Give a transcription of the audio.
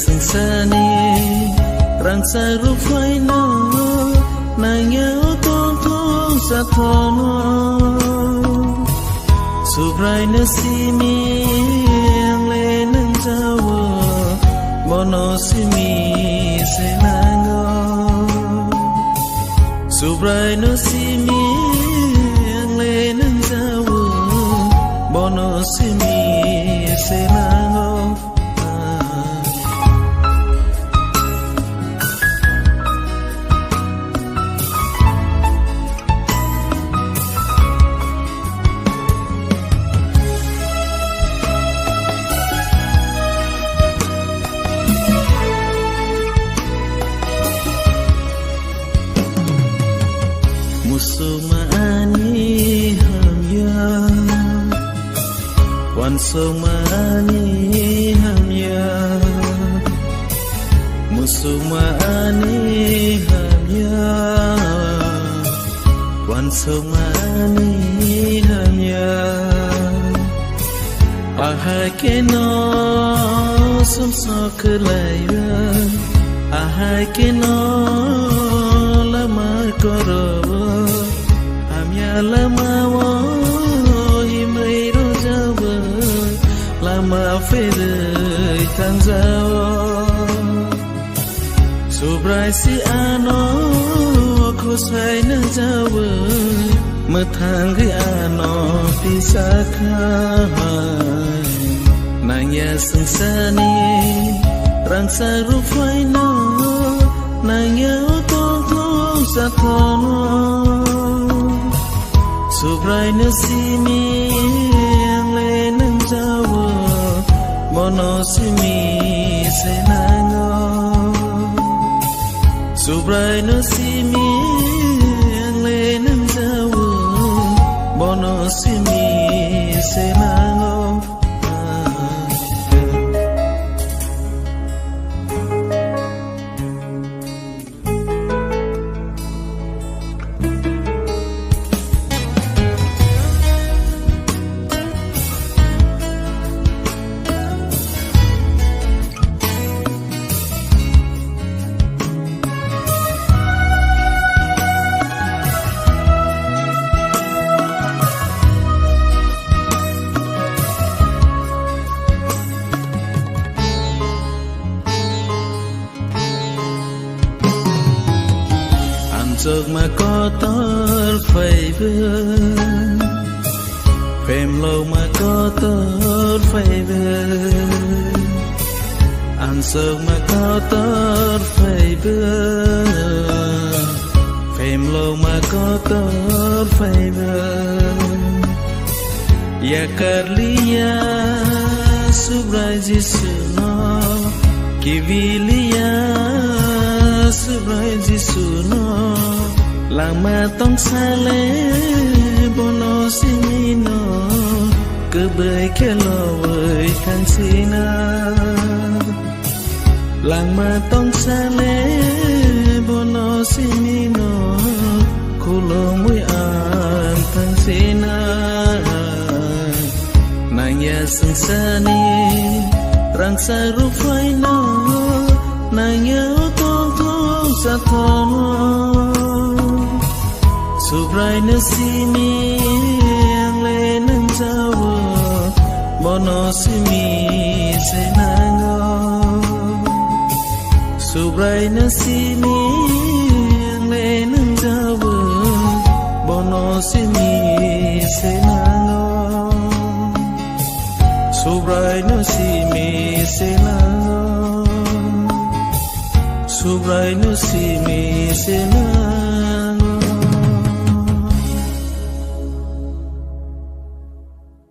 sừng sa ni răng sa rú phai nó nàng nhớ tôn thôn sa thôn subrai na si mi ang le nang jawo bono si mi se nango subrai na si mi ang le nang jawo bono si mi se nango Musumani hamya wan sumani hamya musumani hamya wan sumani hamya ahai ke no sum so kelaya ahai ke no lama koro lama wo himai ro jawa lama fere thang jawa subrai si ano khosai na jawa ma thang ri ano pisakha nanya sangsani rang sa ru phai no nanya to sa thono subrai na si mi ang le nang jawo bono si mi se nango subrai na si mi ang le nang jawo bono si mi se nango Giấc mà có tơ phai vương phèm lâu mà có tơ phai vương ăn giấc mà có tơ phai vương phèm lâu mà có tơ phai vương ya karlia subrai jisu no kivilia subrai jisu no làng mà tông xa lê bono si mi no cứ bơi kia lo với khang si na làng mà tông xa lê bono si mi no khu lo mũi an khang si na nàng ya sừng sa ni răng sa ru phai no nàng nhớ tôn thôn sa thôn subrai na si mi ang le nang jawo bono si mi se nango subrai na si mi ang le nang jawo bono si mi se nango subrai na si mi se nango subrai na si mi se nango